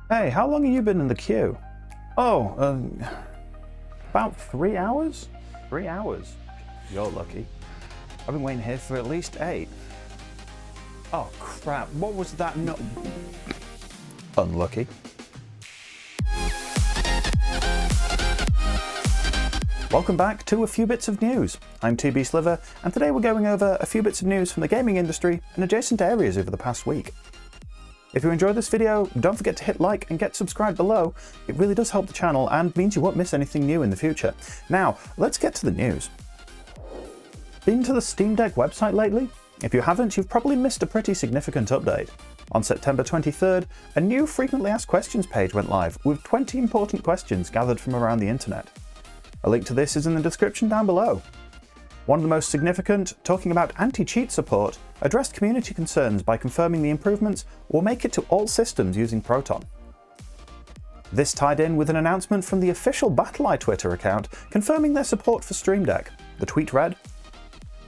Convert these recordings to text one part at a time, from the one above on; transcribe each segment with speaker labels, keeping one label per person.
Speaker 1: Hey, how long have you been in the queue? Oh, about 3 hours? 3 hours. You're lucky. I've been waiting here for at least 8. Oh crap, what was that no- Unlucky. Welcome back to A Few Bits of News. I'm TB Sliver, and today we're going over a few bits of news from the gaming industry and adjacent areas over the past week. If you enjoyed this video, don't forget to hit like and get subscribed below. It really does help the channel and means you won't miss anything new in the future. Now, let's get to the news. Been to the Steam Deck website lately? If you haven't, you've probably missed a pretty significant update. On September 23rd, a new frequently asked questions page went live with 20 important questions gathered from around the internet. A link to this is in the description down below. One of the most significant, talking about anti-cheat support, addressed community concerns by confirming the improvements will make it to all systems using Proton. This tied in with an announcement from the official BattleEye Twitter account confirming their support for Stream Deck. The tweet read,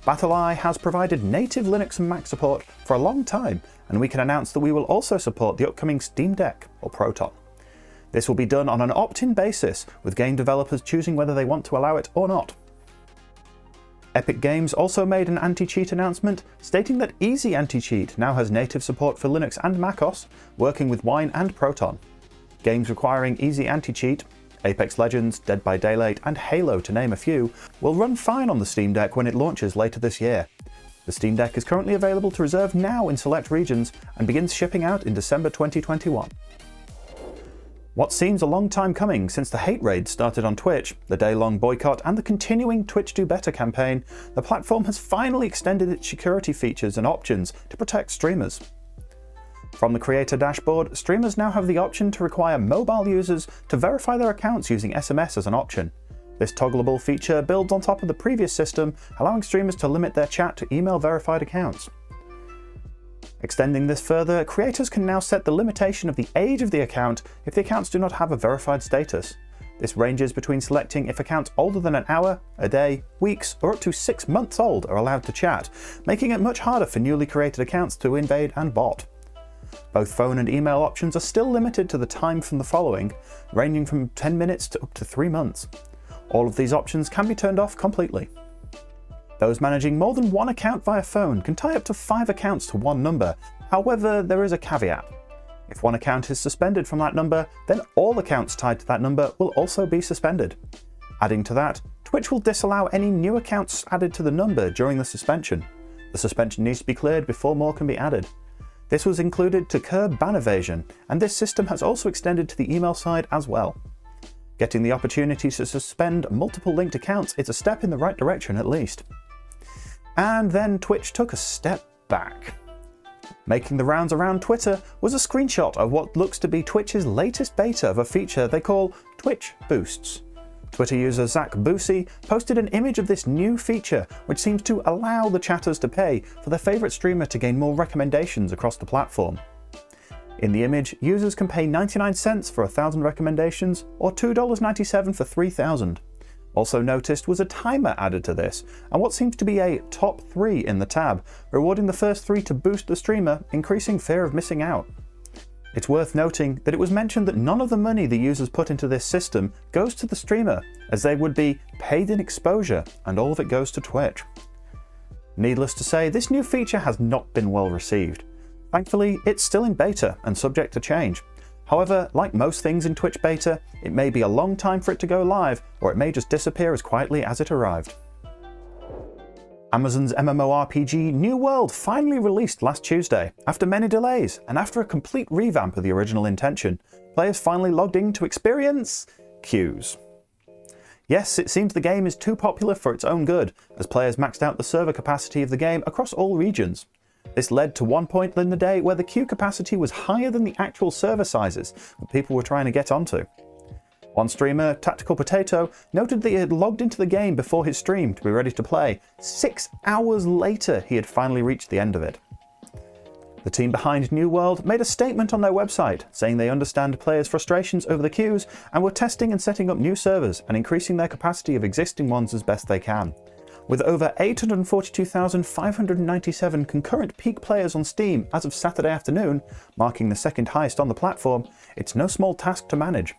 Speaker 1: "BattleEye has provided native Linux and Mac support for a long time, and we can announce that we will also support the upcoming Steam Deck, or Proton. This will be done on an opt-in basis, with game developers choosing whether they want to allow it or not." Epic Games also made an anti-cheat announcement, stating that Easy Anti-Cheat now has native support for Linux and macOS, working with Wine and Proton. Games requiring Easy Anti-Cheat, Apex Legends, Dead by Daylight, and Halo to name a few, will run fine on the Steam Deck when it launches later this year. The Steam Deck is currently available to reserve now in select regions and begins shipping out in December 2021. What seems a long time coming since the hate raid started on Twitch, the day-long boycott and the continuing Twitch Do Better campaign, the platform has finally extended its security features and options to protect streamers. From the creator dashboard, streamers now have the option to require mobile users to verify their accounts using SMS as an option. This toggleable feature builds on top of the previous system, allowing streamers to limit their chat to email-verified accounts. Extending this further, creators can now set the limitation of the age of the account if the accounts do not have a verified status. This ranges between selecting if accounts older than an hour, a day, weeks, or up to 6 months old are allowed to chat, making it much harder for newly created accounts to invade and bot. Both phone and email options are still limited to the time from the following, ranging from 10 minutes to up to 3 months. All of these options can be turned off completely. Those managing more than one account via phone can tie up to 5 accounts to one number. However, there is a caveat. If one account is suspended from that number, then all accounts tied to that number will also be suspended. Adding to that, Twitch will disallow any new accounts added to the number during the suspension. The suspension needs to be cleared before more can be added. This was included to curb ban evasion, and this system has also extended to the email side as well. Getting the opportunity to suspend multiple linked accounts is a step in the right direction at least. And then Twitch took a step back. Making the rounds around Twitter was a screenshot of what looks to be Twitch's latest beta of a feature they call Twitch Boosts. Twitter user Zach Boosie posted an image of this new feature, which seems to allow the chatters to pay for their favourite streamer to gain more recommendations across the platform. In the image, users can pay 99 cents for 1,000 recommendations or $2.97 for 3,000. Also noticed was a timer added to this, and what seems to be a top 3 in the tab, rewarding the first 3 to boost the streamer, increasing fear of missing out. It's worth noting that it was mentioned that none of the money the users put into this system goes to the streamer, as they would be paid in exposure, and all of it goes to Twitch. Needless to say, this new feature has not been well received. Thankfully, it's still in beta and subject to change. However, like most things in Twitch beta, it may be a long time for it to go live, or it may just disappear as quietly as it arrived. Amazon's MMORPG New World finally released last Tuesday. After many delays, and after a complete revamp of the original intention, players finally logged in to experience queues. Yes, it seems the game is too popular for its own good, as players maxed out the server capacity of the game across all regions. This led to one point in the day where the queue capacity was higher than the actual server sizes that people were trying to get onto. One streamer, Tactical Potato, noted that he had logged into the game before his stream to be ready to play. 6 hours later, he had finally reached the end of it. The team behind New World made a statement on their website saying they understand players' frustrations over the queues and were testing and setting up new servers and increasing their capacity of existing ones as best they can. With over 842,597 concurrent peak players on Steam as of Saturday afternoon, marking the second highest on the platform, it's no small task to manage.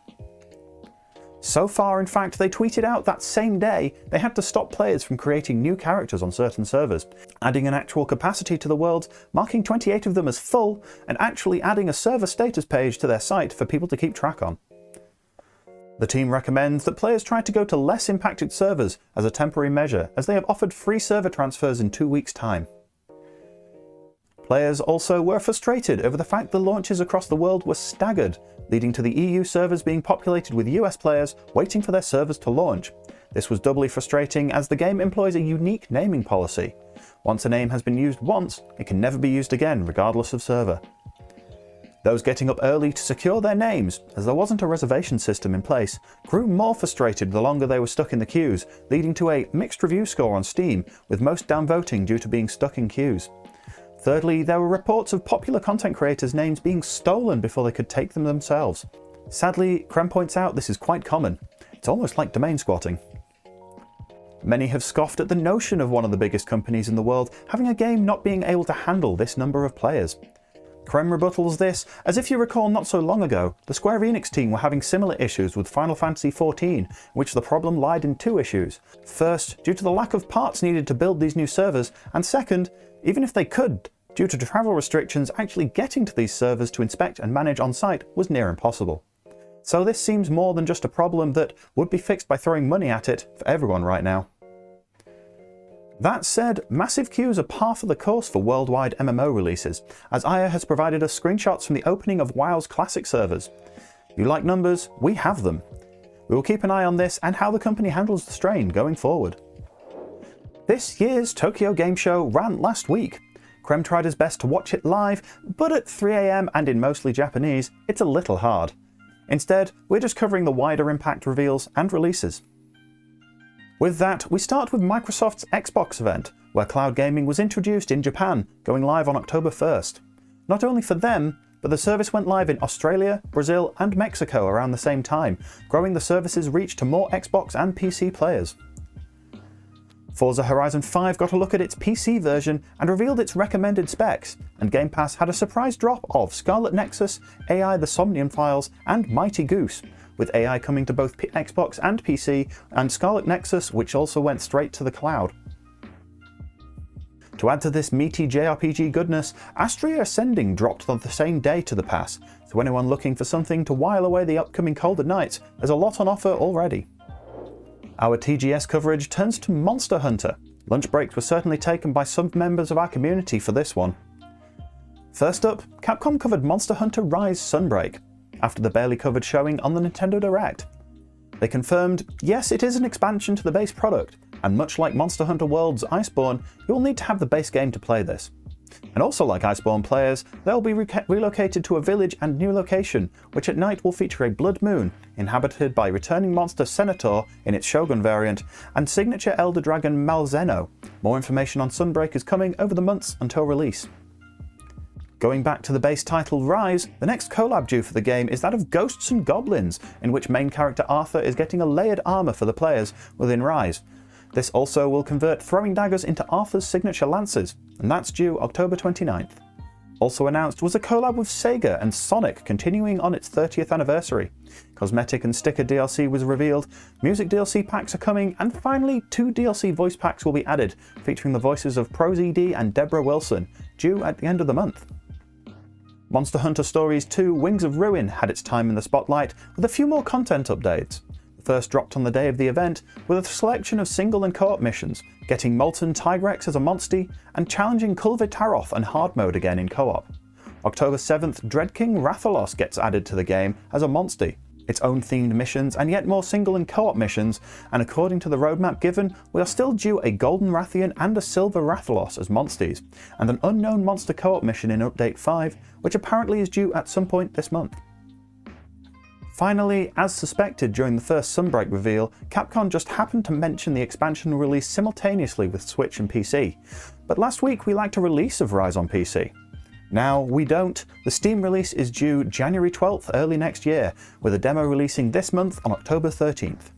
Speaker 1: So far, in fact, they tweeted out that same day they had to stop players from creating new characters on certain servers, adding an actual capacity to the worlds, marking 28 of them as full, and actually adding a server status page to their site for people to keep track on. The team recommends that players try to go to less impacted servers as a temporary measure, as they have offered free server transfers in 2 weeks' time. Players also were frustrated over the fact the launches across the world were staggered, leading to the EU servers being populated with US players waiting for their servers to launch. This was doubly frustrating as the game employs a unique naming policy. Once a name has been used once, it can never be used again, regardless of server. Those getting up early to secure their names, as there wasn't a reservation system in place, grew more frustrated the longer they were stuck in the queues, leading to a mixed review score on Steam, with most downvoting due to being stuck in queues. Thirdly, there were reports of popular content creators' names being stolen before they could take them themselves. Sadly, Creme points out this is quite common. It's almost like domain squatting. Many have scoffed at the notion of one of the biggest companies in the world having a game not being able to handle this number of players. Creme rebuttals this, as if you recall not so long ago, the Square Enix team were having similar issues with Final Fantasy XIV, in which the problem lied in two issues. First, due to the lack of parts needed to build these new servers, and second, even if they could, due to travel restrictions, actually getting to these servers to inspect and manage on site was near impossible. So this seems more than just a problem that would be fixed by throwing money at it for everyone right now. That said, massive queues are par for the course for worldwide MMO releases, as Aya has provided us screenshots from the opening of WoW's classic servers. You like numbers? We have them. We will keep an eye on this and how the company handles the strain going forward. This year's Tokyo Game Show ran last week. Creme tried his best to watch it live, but at 3 AM and in mostly Japanese, it's a little hard. Instead, we're just covering the wider impact reveals and releases. With that, we start with Microsoft's Xbox event, where cloud gaming was introduced in Japan, going live on October 1st. Not only for them, but the service went live in Australia, Brazil and Mexico around the same time, growing the service's reach to more Xbox and PC players. Forza Horizon 5 got a look at its PC version and revealed its recommended specs, and Game Pass had a surprise drop of Scarlet Nexus, AI the Somnium Files and Mighty Goose, with AI coming to both Xbox and PC, and Scarlet Nexus which also went straight to the cloud. To add to this meaty JRPG goodness, Astria Ascending dropped on the same day to the pass, so anyone looking for something to while away the upcoming colder nights, there's a lot on offer already. Our TGS coverage turns to Monster Hunter. Lunch breaks were certainly taken by some members of our community for this one. First up, Capcom covered Monster Hunter Rise Sunbreak, after the barely covered showing on the Nintendo Direct. They confirmed, yes, it is an expansion to the base product, and much like Monster Hunter World's Iceborne, you will need to have the base game to play this. And also like Iceborne players, they'll be relocated to a village and new location, which at night will feature a blood moon, inhabited by returning monster Senator in its Shogun variant, and signature Elder Dragon Malzeno. More information on Sunbreak is coming over the months until release. Going back to the base title Rise, the next collab due for the game is that of Ghosts and Goblins, in which main character Arthur is getting a layered armour for the players within Rise. This also will convert throwing daggers into Arthur's signature lances, and that's due October 29th. Also announced was a collab with Sega and Sonic continuing on its 30th anniversary. Cosmetic and sticker DLC was revealed, music DLC packs are coming, and finally 2 DLC voice packs will be added, featuring the voices of ProZD and Deborah Wilson, due at the end of the month. Monster Hunter Stories 2 Wings of Ruin had its time in the spotlight with a few more content updates. The first dropped on the day of the event with a selection of single and co-op missions, getting Molten Tigrex as a Monstie and challenging Kulvitaroth and hard mode again in co-op. October 7th, Dread King Rathalos gets added to the game as a Monstie, its own themed missions and yet more single and co-op missions, and according to the roadmap given, we are still due a Golden Rathian and a Silver Rathalos as Monsties, and an Unknown Monster co-op mission in Update 5, which apparently is due at some point this month. Finally, as suspected during the first Sunbreak reveal, Capcom just happened to mention the expansion release simultaneously with Switch and PC. But last week we lacked a release of Rise on PC. Now we don't. The Steam release is due January 12th early next year, with a demo releasing this month on October 13th.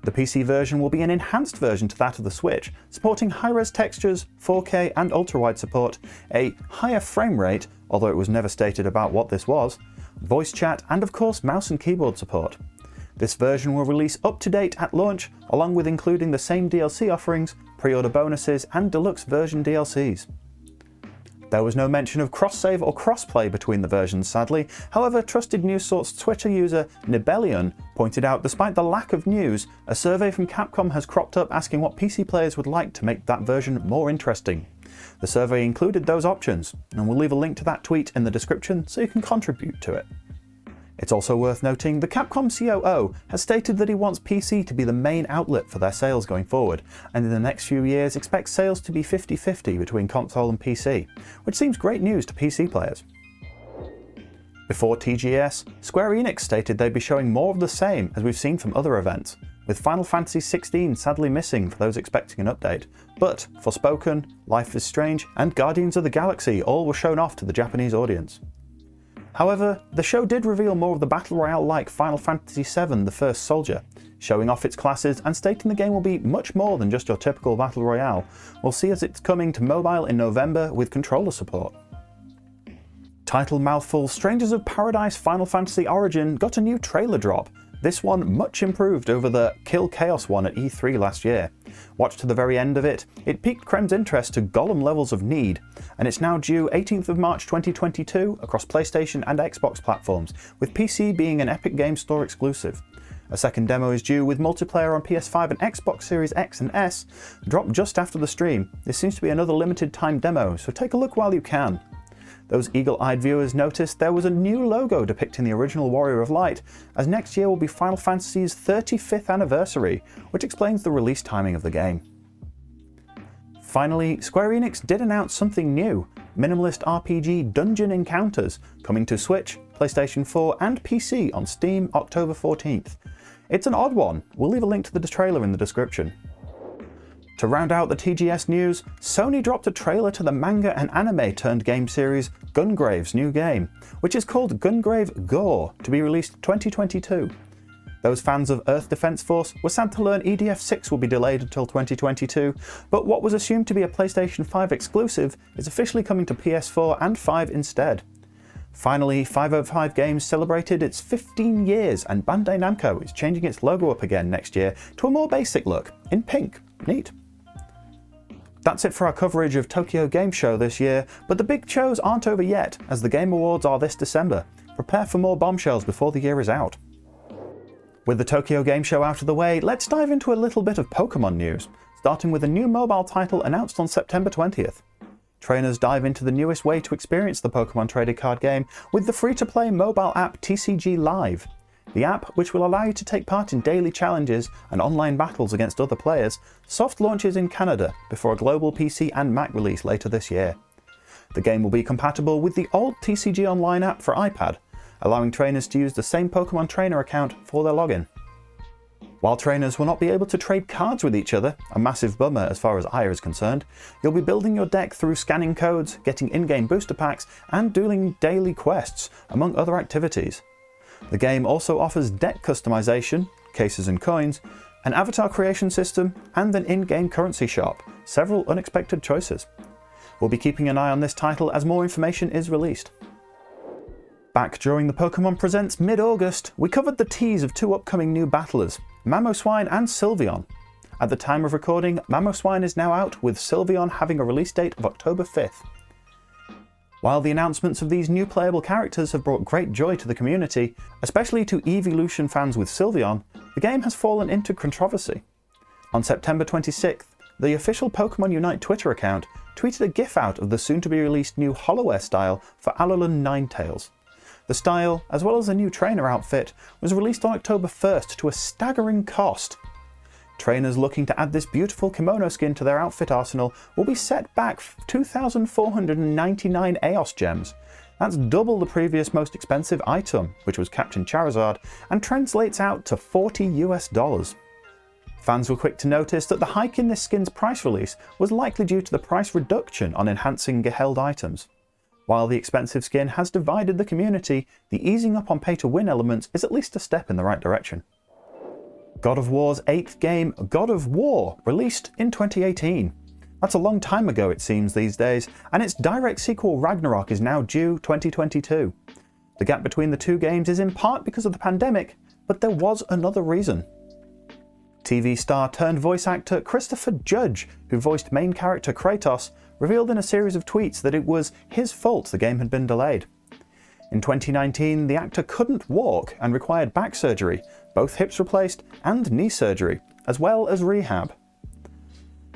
Speaker 1: The PC version will be an enhanced version to that of the Switch, supporting high-res textures, 4K and ultra-wide support, a higher frame rate, although it was never stated about what this was, voice chat and of course mouse and keyboard support. This version will release up to date at launch, along with including the same DLC offerings, pre-order bonuses and deluxe version DLCs. There was no mention of cross-save or cross-play between the versions, sadly. However, trusted news source Twitter user Nibel pointed out despite the lack of news, a survey from Capcom has cropped up asking what PC players would like to make that version more interesting. The survey included those options, and we'll leave a link to that tweet in the description so you can contribute to it. It's also worth noting the Capcom COO has stated that he wants PC to be the main outlet for their sales going forward, and in the next few years expects sales to be 50-50 between console and PC, which seems great news to PC players. Before TGS, Square Enix stated they'd be showing more of the same as we've seen from other events, with Final Fantasy XVI sadly missing for those expecting an update, but Forspoken, Life is Strange and Guardians of the Galaxy all were shown off to the Japanese audience. However, the show did reveal more of the Battle Royale-like Final Fantasy VII The First Soldier, showing off its classes and stating the game will be much more than just your typical Battle Royale. We'll see as it's coming to mobile in November with controller support. Title mouthful Strangers of Paradise Final Fantasy Origin got a new trailer drop, this one much improved over the Kill Chaos one at E3 last year. Watch to the very end of it, it piqued Krem's interest to Gollum levels of need, and it's now due 18th of March 2022 across PlayStation and Xbox platforms, with PC being an Epic Games Store exclusive. A second demo is due with multiplayer on PS5 and Xbox Series X and S, dropped just after the stream. This seems to be another limited time demo, so take a look while you can. Those eagle-eyed viewers noticed there was a new logo depicting the original Warrior of Light, as next year will be Final Fantasy's 35th anniversary, which explains the release timing of the game. Finally, Square Enix did announce something new, minimalist RPG Dungeon Encounters, coming to Switch, PlayStation 4 and PC on Steam October 14th. It's an odd one, we'll leave a link to the trailer in the description. To round out the TGS news, Sony dropped a trailer to the manga and anime turned game series Gungrave's new game, which is called Gungrave G.O.R.E, to be released 2022. Those fans of Earth Defense Force were sad to learn EDF 6 will be delayed until 2022, but what was assumed to be a PlayStation 5 exclusive is officially coming to PS4 and 5 instead. Finally, 505 Games celebrated its 15 years and Bandai Namco is changing its logo up again next year to a more basic look, in pink. Neat. That's it for our coverage of Tokyo Game Show this year, but the big shows aren't over yet, as the Game Awards are this December. Prepare for more bombshells before the year is out. With the Tokyo Game Show out of the way, let's dive into a little bit of Pokemon news, starting with a new mobile title announced on September 20th. Trainers dive into the newest way to experience the Pokemon trading card game with the free-to-play mobile app TCG Live. The app, which will allow you to take part in daily challenges and online battles against other players, soft launches in Canada before a global PC and Mac release later this year. The game will be compatible with the old TCG Online app for iPad, allowing trainers to use the same Pokemon Trainer account for their login. While trainers will not be able to trade cards with each other, a massive bummer as far as Aya is concerned, you'll be building your deck through scanning codes, getting in-game booster packs, and doing daily quests, among other activities. The game also offers deck customization, cases and coins, an avatar creation system, and an in-game currency shop, several unexpected choices. We'll be keeping an eye on this title as more information is released. Back during the Pokemon Presents mid-August, we covered the tease of two upcoming new battlers, Mamoswine and Sylveon. At the time of recording, Mamoswine is now out, with Sylveon having a release date of October 5th. While the announcements of these new playable characters have brought great joy to the community, especially to Evolution fans with Sylveon, the game has fallen into controversy. On September 26th, the official Pokemon Unite Twitter account tweeted a GIF out of the soon-to-be-released new HoloWare style for Alolan Ninetales. The style, as well as a new trainer outfit, was released on October 1st to a staggering cost. Trainers looking to add this beautiful kimono skin to their outfit arsenal will be set back 2,499 EOS gems. That's double the previous most expensive item, which was Captain Charizard, and translates out to $40 US. Fans were quick to notice that the hike in this skin's price release was likely due to the price reduction on enhancing held items. While the expensive skin has divided the community, the easing up on pay-to-win elements is at least a step in the right direction. God of War's 8th game, God of War, released in 2018. That's a long time ago it seems these days, and its direct sequel Ragnarok is now due 2022. The gap between the two games is in part because of the pandemic, but there was another reason. TV star turned voice actor Christopher Judge, who voiced main character Kratos, revealed in a series of tweets that it was his fault the game had been delayed. In 2019, the actor couldn't walk and required back surgery, both hips replaced and knee surgery, as well as rehab.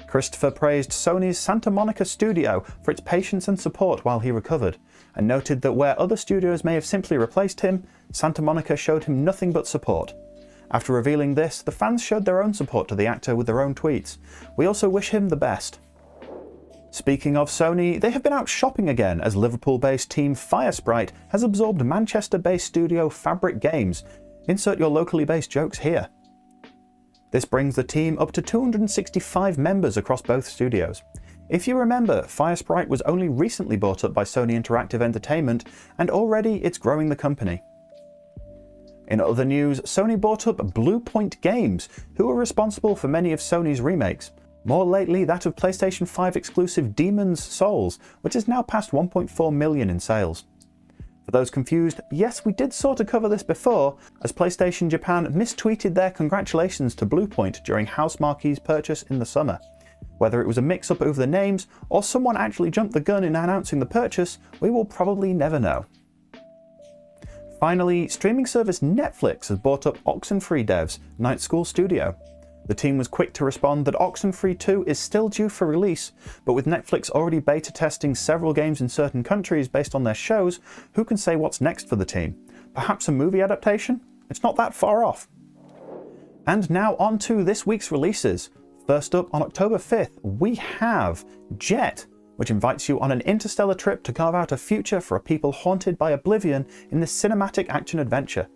Speaker 1: Christopher praised Sony's Santa Monica studio for its patience and support while he recovered, and noted that where other studios may have simply replaced him, Santa Monica showed him nothing but support. After revealing this, the fans showed their own support to the actor with their own tweets. We also wish him the best. Speaking of Sony, they have been out shopping again as Liverpool-based team Firespirte has absorbed Manchester-based studio Fabric Games. Insert your locally based jokes here. This brings the team up to 265 members across both studios. If you remember, Firespirte was only recently bought up by Sony Interactive Entertainment, and already it's growing the company. In other news, Sony bought up Bluepoint Games, who are responsible for many of Sony's remakes. More lately, that of PlayStation 5 exclusive Demon's Souls, which has now passed 1.4 million in sales. For those confused, yes, we did sort of cover this before, as PlayStation Japan mistweeted their congratulations to Bluepoint during Housemarque's purchase in the summer. Whether it was a mix-up over the names, or someone actually jumped the gun in announcing the purchase, we will probably never know. Finally, streaming service Netflix has bought up Oxenfree devs Night School Studio. The team was quick to respond that Oxenfree 2 is still due for release, but with Netflix already beta testing several games in certain countries based on their shows, who can say what's next for the team? Perhaps a movie adaptation? It's not that far off. And now on to this week's releases. First up, on October 5th, we have Jet, which invites you on an interstellar trip to carve out a future for a people haunted by oblivion in this cinematic action adventure.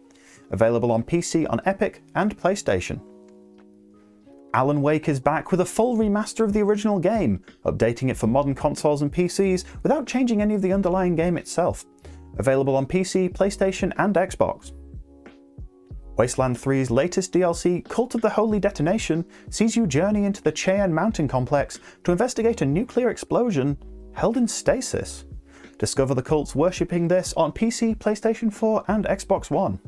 Speaker 1: Available on PC on Epic and PlayStation. Alan Wake is back with a full remaster of the original game, updating it for modern consoles and PCs without changing any of the underlying game itself. Available on PC, PlayStation and Xbox. Wasteland 3's latest DLC, Cult of the Holy Detonation, sees you journey into the Cheyenne Mountain complex to investigate a nuclear explosion held in stasis. Discover the cults worshipping this on PC, PlayStation 4 and Xbox One.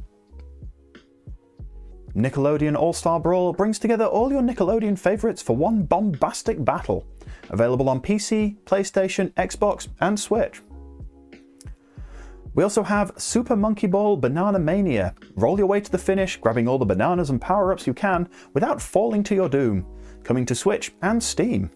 Speaker 1: Nickelodeon All-Star Brawl brings together all your Nickelodeon favourites for one bombastic battle. Available on PC, PlayStation, Xbox and Switch. We also have Super Monkey Ball Banana Mania. Roll your way to the finish, grabbing all the bananas and power-ups you can without falling to your doom. Coming to Switch and Steam.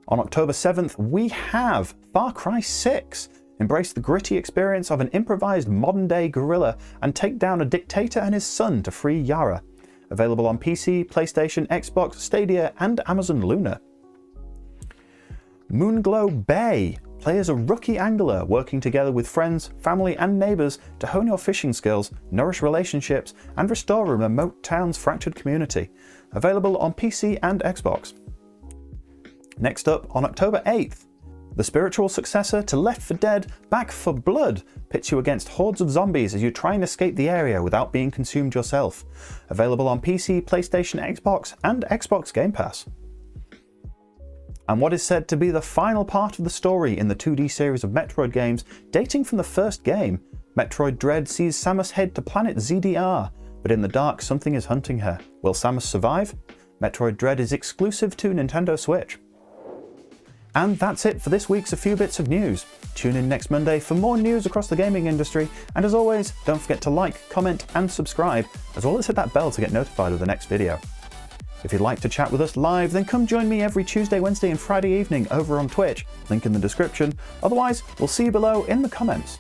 Speaker 1: On October 7th, we have Far Cry 6. Embrace the gritty experience of an improvised modern-day guerrilla and take down a dictator and his son to free Yara. Available on PC, PlayStation, Xbox, Stadia and Amazon Luna. Moonglow Bay. Play as a rookie angler working together with friends, family and neighbours to hone your fishing skills, nourish relationships and restore a remote town's fractured community. Available on PC and Xbox. Next up, on October 8th, the spiritual successor to Left 4 Dead, Back 4 Blood, pits you against hordes of zombies as you try and escape the area without being consumed yourself. Available on PC, PlayStation, Xbox and Xbox Game Pass. And what is said to be the final part of the story in the 2D series of Metroid games dating from the first game, Metroid Dread sees Samus head to planet ZDR, but in the dark something is hunting her. Will Samus survive? Metroid Dread is exclusive to Nintendo Switch. And that's it for this week's A Few Bits of News. Tune in next Monday for more news across the gaming industry, and as always, don't forget to like, comment and subscribe, as well as hit that bell to get notified of the next video. If you'd like to chat with us live, then come join me every Tuesday, Wednesday and Friday evening over on Twitch, link in the description. Otherwise, we'll see you below in the comments.